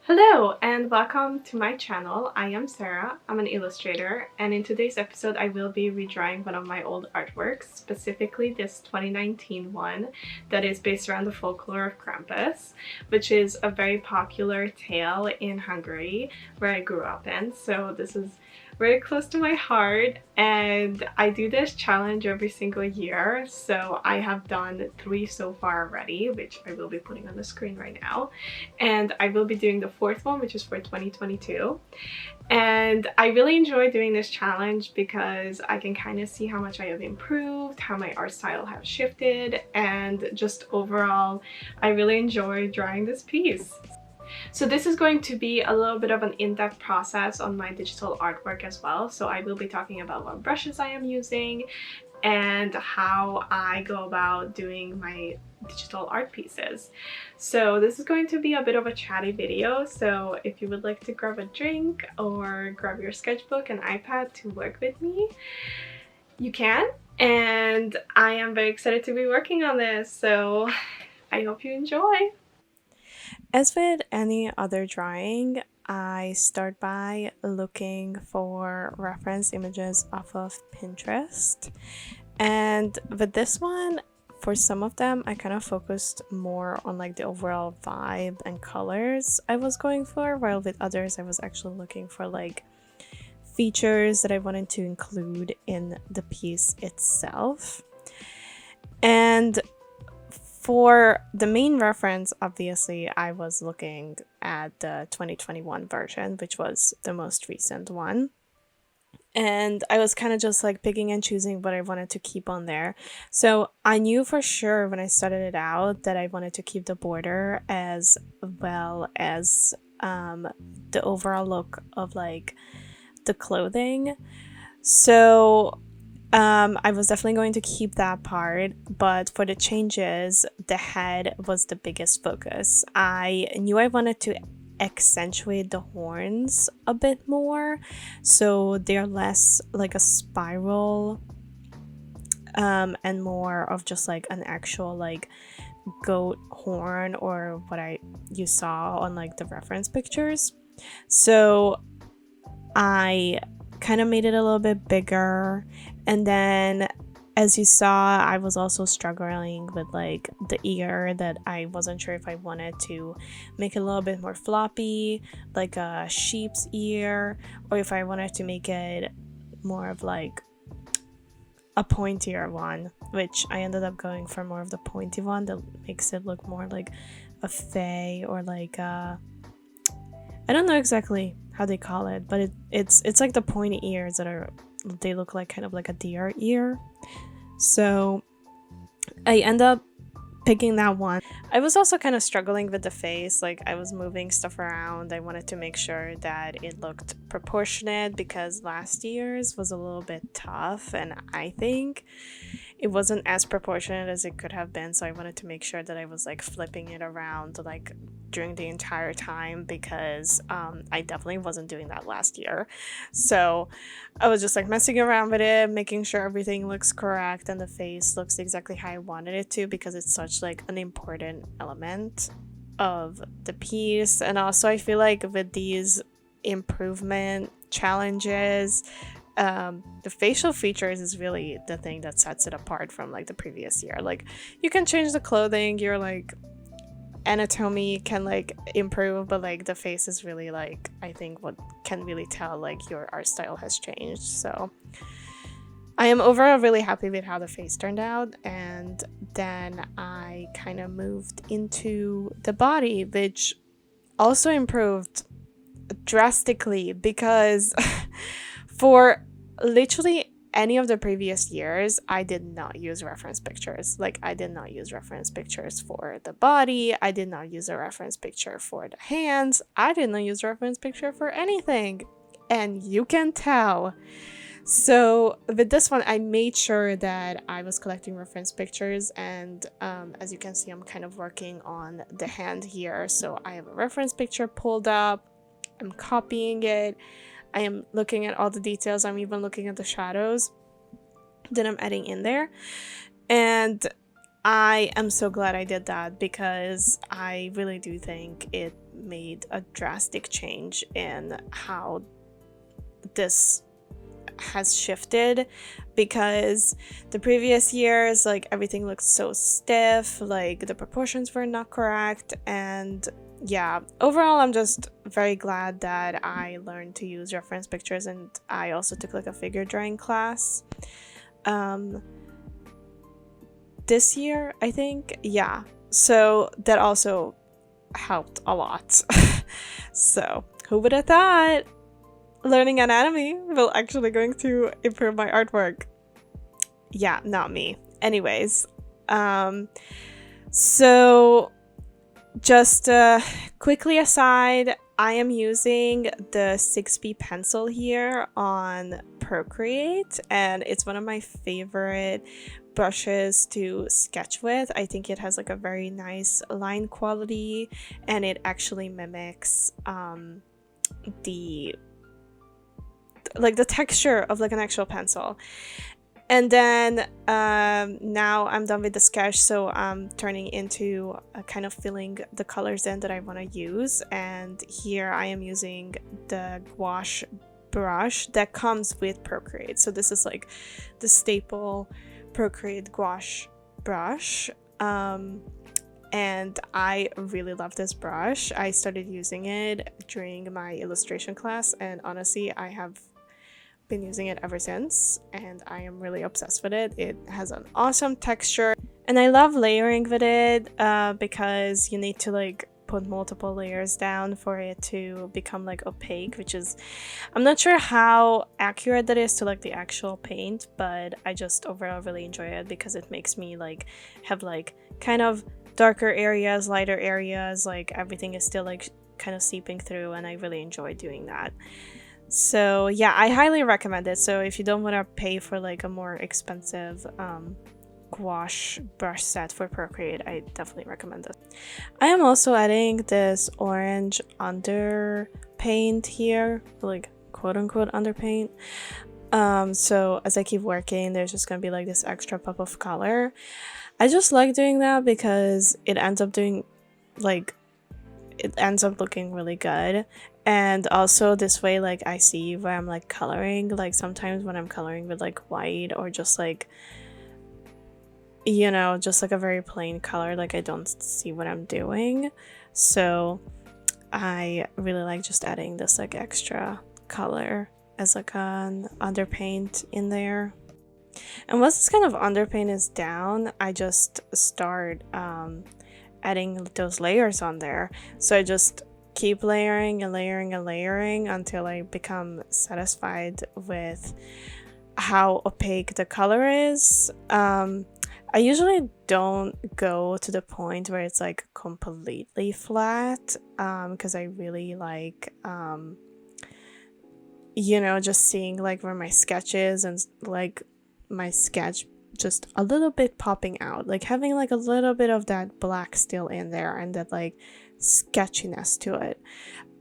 Hello and welcome to my channel. I am Sarah, I'm an illustrator, and in today's episode I will be redrawing one of my old artworks, specifically this 2019 one that is based around the folklore of Krampus, which is a very popular tale in Hungary where I grew up in. So this is very close to my heart, and I do this challenge every single year. So I have done 3 so far already, which I will be putting on the screen right now, and I will be doing the 4th one, which is for 2022. And I really enjoy doing this challenge because I can kind of see how much I have improved, how my art style has shifted, and just overall I really enjoy drawing this piece. So this is going to be a little bit of an in-depth process on my digital artwork as well. So I will be talking about what brushes I am using and how I go about doing my digital art pieces. So this is going to be a bit of a chatty video, so if you would like to grab a drink or grab your sketchbook and iPad to work with me, you can. And I am very excited to be working on this, so I hope you enjoy. As with any other drawing, I start by looking for reference images off of Pinterest. And with this one, for some of them, I kind of focused more on like the overall vibe and colors I was going for, while with others I was actually looking for like features that I wanted to include in the piece itself. And for the main reference, obviously, I was looking at the 2021 version, which was the most recent one. And I was kind of just like picking and choosing what I wanted to keep on there. So I knew for sure when I started it out that I wanted to keep the border as well as the overall look of like the clothing. So I was definitely going to keep that part, but for the changes, the head was the biggest focus. I knew I wanted to accentuate the horns a bit more, so they're less like a spiral and more of just like an actual like goat horn or what you saw on like the reference pictures. So I kind of made it a little bit bigger, and then as you saw, I was also struggling with like the ear, that I wasn't sure if I wanted to make it a little bit more floppy like a sheep's ear, or if I wanted to make it more of like a pointier one, which I ended up going for more of the pointy one that makes it look more like a fae, or like I don't know exactly how they call it, but it's like the pointy ears they look like kind of like a deer ear. So I end up picking that one. I was also kind of struggling with the face, like I was moving stuff around. I wanted to make sure that it looked proportionate because last year's was a little bit tough and I think it wasn't as proportionate as it could have been, so I wanted to make sure that I was like flipping it around like during the entire time, because I definitely wasn't doing that last year. So I was just like messing around with it, making sure everything looks correct and the face looks exactly how I wanted it to, because it's such like an important element of the piece. And also I feel like with these improvement challenges, the facial features is really the thing that sets it apart from like the previous year. Like you can change the clothing, your like anatomy can like improve, but like the face is really like, I think, what can really tell like your art style has changed. So I am overall really happy with how the face turned out. And then I kind of moved into the body, which also improved drastically, because for literally any of the previous years, I did not use reference pictures. Like I did not use reference pictures for the body. I did not use a reference picture for the hands. I did not use a reference picture for anything. And you can tell. So with this one, I made sure that I was collecting reference pictures, and as you can see, I'm kind of working on the hand here. So I have a reference picture pulled up. I'm copying it. I am looking at all the details. I'm even looking at the shadows that I'm adding in there. And I am so glad I did that because I really do think it made a drastic change in how this has shifted, because the previous years, like, everything looked so stiff, like the proportions were not correct, and yeah, overall I'm just very glad that I learned to use reference pictures, and I also took like a figure drawing class this year, I think. Yeah, so that also helped a lot. So who would have thought learning anatomy will actually going to improve my artwork? Yeah, not me. Anyways, so just quickly aside, I am using the 6B pencil here on Procreate, and it's one of my favorite brushes to sketch with. I think it has like a very nice line quality, and it actually mimics the texture of like an actual pencil. And then now I'm done with the sketch, so I'm turning into kind of filling the colors in that I want to use. And here I am using the gouache brush that comes with Procreate. So this is like the staple Procreate gouache brush. And I really love this brush. I started using it during my illustration class, and honestly, I have been using it ever since, and I am really obsessed with it. It has an awesome texture, and I love layering with it because you need to like put multiple layers down for it to become like opaque, which is, I'm not sure how accurate that is to like the actual paint, but I just overall really enjoy it because it makes me like have like kind of darker areas, lighter areas, like everything is still like kind of seeping through, and I really enjoy doing that. So yeah, I highly recommend it. So if you don't want to pay for like a more expensive gouache brush set for Procreate, I definitely recommend it. I am also adding this orange underpaint here, like quote-unquote underpaint. So as I keep working, there's just gonna be like this extra pop of color. I just like doing that because it ends up looking really good. And also this way, like, I see where I'm like coloring. Like sometimes when I'm coloring with like white or just like, you know, just like a very plain color, like I don't see what I'm doing. So I really like just adding this like extra color as like an underpaint in there. And once this kind of underpaint is down, I just start adding those layers on there. So I just keep layering and layering and layering until I become satisfied with how opaque the color is. I usually don't go to the point where it's like completely flat because I really like you know, just seeing like where my sketch is and like my sketch just a little bit popping out, like having like a little bit of that black still in there and that like sketchiness to it.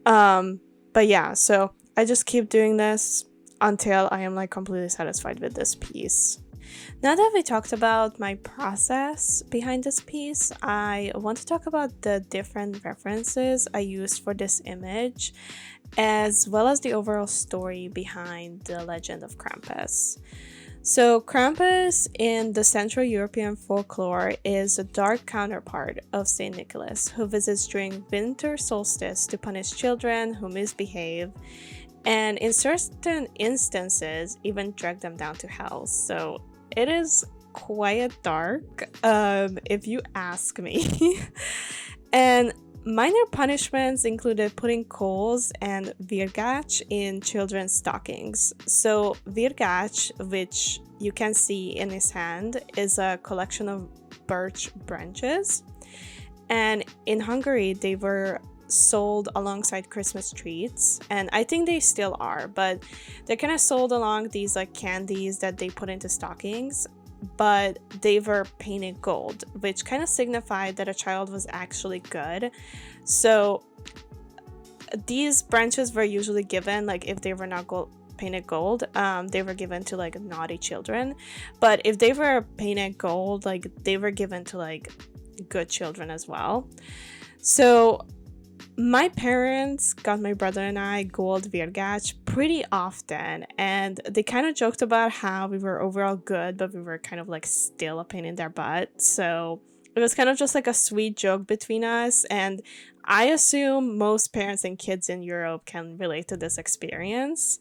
But yeah, so I just keep doing this until I am like completely satisfied with this piece. Now that we talked about my process behind this piece, I want to talk about the different references I used for this image, as well as the overall story behind the legend of Krampus. So Krampus in the Central European folklore is a dark counterpart of Saint Nicholas, who visits during winter solstice to punish children who misbehave, and in certain instances even drag them down to hell. So it is quite dark, if you ask me. And minor punishments included putting coals and virgach in children's stockings. So virgach, which you can see in his hand, is a collection of birch branches. And in Hungary, they were sold alongside Christmas treats, and I think they still are, but they're kind of sold along these like candies that they put into stockings, but they were painted gold, which kind of signified that a child was actually good. So these branches were usually given like if they were not painted gold, they were given to like naughty children. But if they were painted gold, like they were given to like good children as well. So my parents got my brother and I gold virgach pretty often, and they kind of joked about how we were overall good, but we were kind of like still a pain in their butt. So it was kind of just like a sweet joke between us, and I assume most parents and kids in Europe can relate to this experience.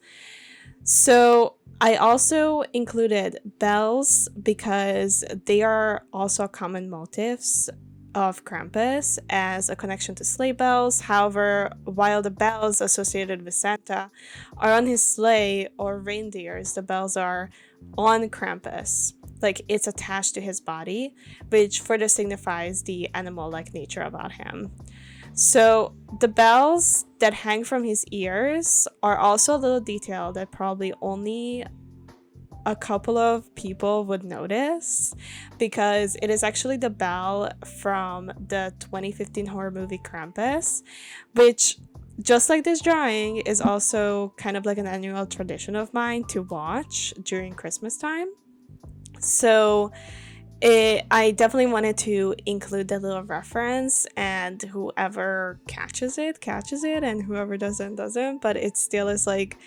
So I also included bells because they are also common motifs of Krampus as a connection to sleigh bells. However, while the bells associated with Santa are on his sleigh or reindeers, the bells are on Krampus. Like it's attached to his body, which further signifies the animal-like nature about him. So the bells that hang from his ears are also a little detail that probably only a couple of people would notice, because it is actually the bell from the 2015 horror movie Krampus, which, just like this drawing, is also kind of like an annual tradition of mine to watch during Christmas time. So I definitely wanted to include the little reference, and whoever catches it, and whoever doesn't, but it still is like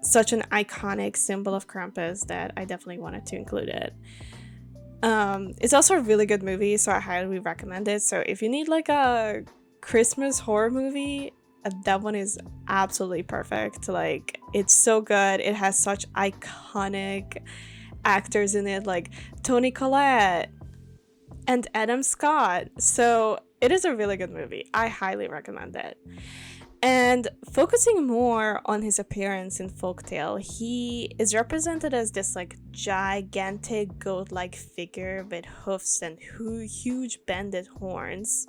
such an iconic symbol of Krampus that I definitely wanted to include it. It's also a really good movie, so I highly recommend it. So if you need like a Christmas horror movie, that one is absolutely perfect. Like it's so good. It has such iconic actors in it, like Toni Collette and Adam Scott. So it is a really good movie. I highly recommend it. And focusing more on his appearance in Folktale, he is represented as this like gigantic goat-like figure with hoofs and huge bended horns.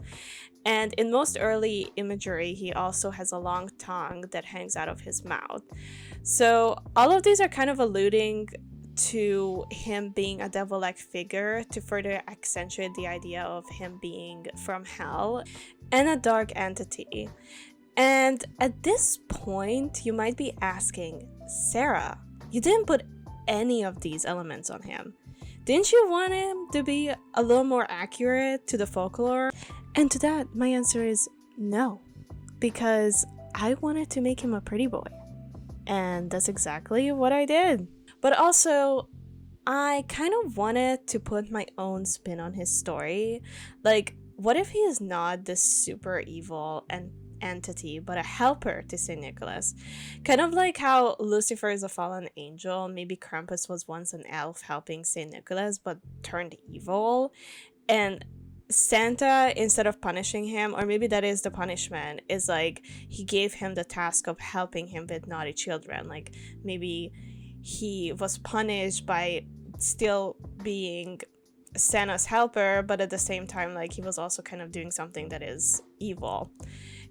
And in most early imagery, he also has a long tongue that hangs out of his mouth. So all of these are kind of alluding to him being a devil-like figure to further accentuate the idea of him being from hell and a dark entity. And at this point, you might be asking, Sarah, you didn't put any of these elements on him. Didn't you want him to be a little more accurate to the folklore? And to that, my answer is no, because I wanted to make him a pretty boy. And that's exactly what I did. But also, I kind of wanted to put my own spin on his story. Like, what if he is not this super evil and entity, but a helper to St. Nicholas? Kind of like how Lucifer is a fallen angel, maybe Krampus was once an elf helping St. Nicholas, but turned evil. And Santa, instead of punishing him, or maybe that is the punishment, is like he gave him the task of helping him with naughty children. Like maybe he was punished by still being Santa's helper, but at the same time, like he was also kind of doing something that is evil.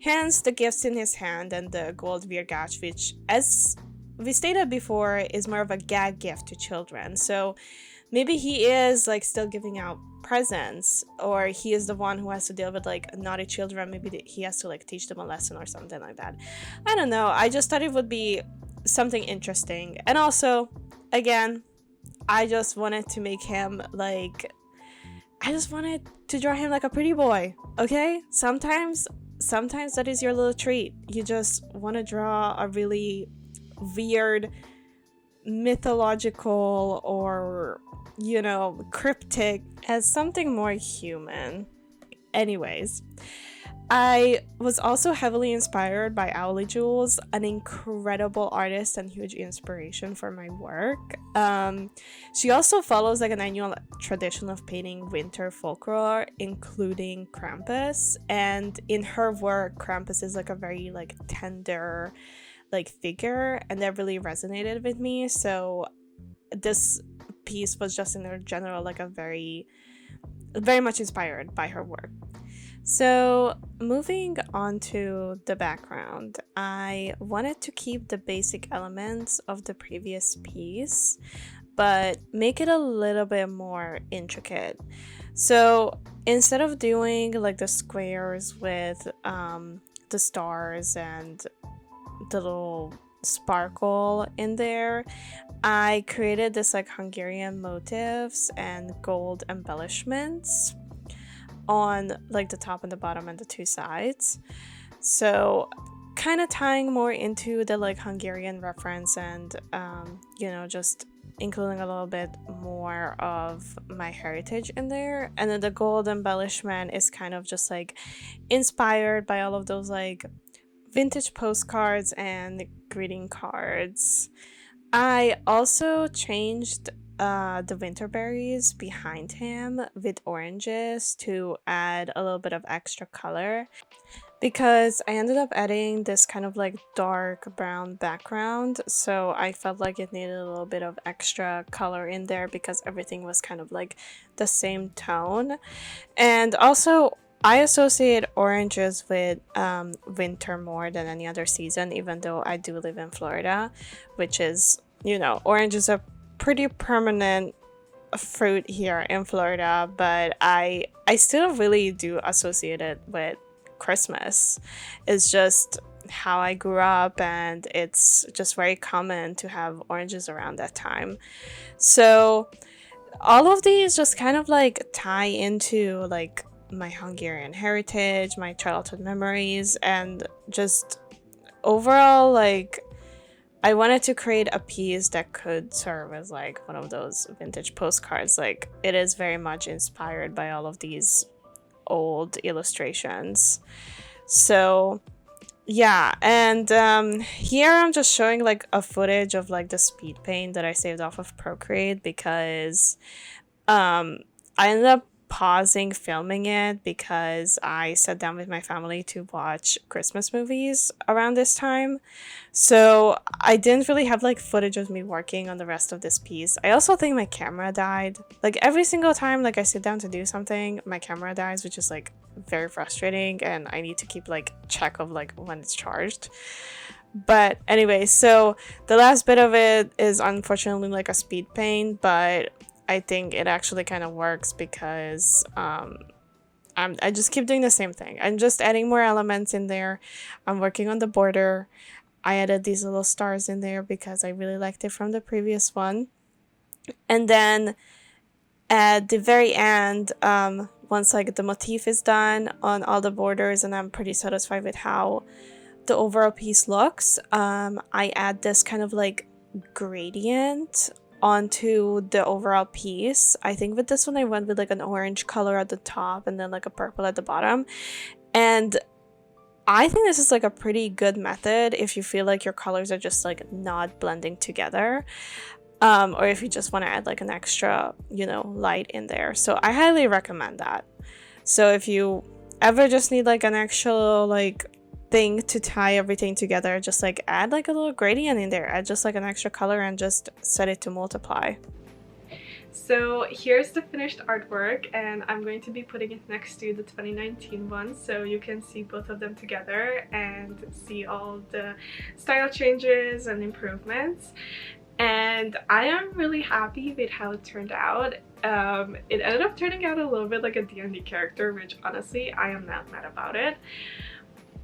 Hence the gifts in his hand and the gold virgach, which, as we stated before, is more of a gag gift to children. So maybe he is like still giving out presents, or he is the one who has to deal with like naughty children. Maybe he has to like teach them a lesson or something like that. I don't know. I just thought it would be something interesting. And also, again, I just wanted to make him like, I just wanted to draw him like a pretty boy. Okay? Sometimes that is your little treat. You just want to draw a really weird mythological or, you know, cryptic as something more human. Anyways, I was also heavily inspired by Owly Jules, an incredible artist and huge inspiration for my work. She also follows like an annual tradition of painting winter folklore, including Krampus. And in her work, Krampus is like a very like tender like figure, and that really resonated with me. So this piece was just in general like a very much inspired by her work. So moving on to the background, I wanted to keep the basic elements of the previous piece, but make it a little bit more intricate. So instead of doing like the squares with the stars and the little sparkle in there, I created this like Hungarian motifs and gold embellishments on like the top and the bottom and the two sides. So kind of tying more into the like Hungarian reference and you know, just including a little bit more of my heritage in there. And then the gold embellishment is kind of just like inspired by all of those like vintage postcards and greeting cards. I also changed the winter berries behind him with oranges to add a little bit of extra color, because I ended up adding this kind of like dark brown background, so I felt like it needed a little bit of extra color in there because everything was kind of like the same tone. And also I associate oranges with winter more than any other season, even though I do live in Florida, which is, you know, orange is a pretty permanent fruit here in Florida, but I still really do associate it with Christmas. It's just how I grew up, and it's just very common to have oranges around that time. So all of these just kind of like tie into like my Hungarian heritage, my childhood memories, and just overall like I wanted to create a piece that could serve as like one of those vintage postcards. Like it is very much inspired by all of these old illustrations. So yeah, and here I'm just showing like a footage of like the speed paint that I saved off of Procreate, because I ended up pausing filming it because I sat down with my family to watch Christmas movies around this time. So I didn't really have like footage of me working on the rest of this piece. I also think my camera died. Like every single time like I sit down to do something, my camera dies, which is like very frustrating, and I need to keep like check of like when it's charged. But anyway, so the last bit of it is unfortunately like a speed paint, but I think it actually kind of works because I just keep doing the same thing. I'm just adding more elements in there. I'm working on the border. I added these little stars in there because I really liked it from the previous one. And then at the very end, once like the motif is done on all the borders and I'm pretty satisfied with how the overall piece looks, I add this kind of like gradient onto the overall piece. I think with this one I went with like an orange color at the top and then like a purple at the bottom. And I think this is like a pretty good method if you feel like your colors are just like not blending together, or if you just want to add like an extra, you know, light in there. So I highly recommend that. So if you ever just need like an actual like thing to tie everything together, just like add like a little gradient in there, add just like an extra color and just set it to multiply. So here's the finished artwork, and I'm going to be putting it next to the 2019 one so you can see both of them together and see all the style changes and improvements. And I am really happy with how it turned out. It ended up turning out a little bit like a D&D character, which honestly I am not mad about it.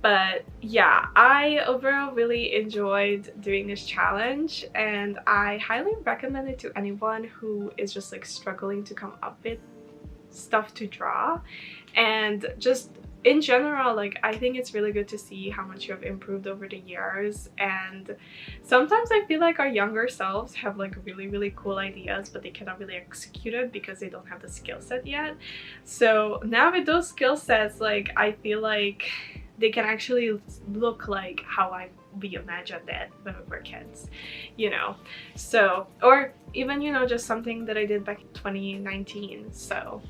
But yeah, I overall really enjoyed doing this challenge, and I highly recommend it to anyone who is just like struggling to come up with stuff to draw. And just in general, like I think it's really good to see how much you have improved over the years. And sometimes I feel like our younger selves have like really cool ideas, but they cannot really execute it because they don't have the skill set yet. So now with those skill sets, like I feel like they can actually look like how we imagined it when we were kids, you know. So, or even, you know, just something that I did back in 2019. So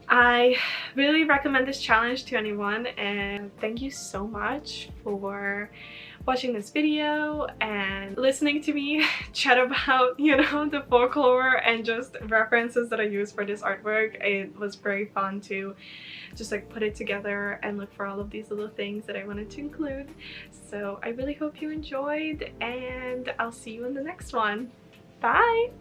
I really recommend this challenge to anyone, and thank you so much for watching this video and listening to me chat about, you know, the folklore and just references that I use for this artwork. It was very fun to just like put it together and look for all of these little things that I wanted to include. So I really hope you enjoyed, and I'll see you in the next one. Bye!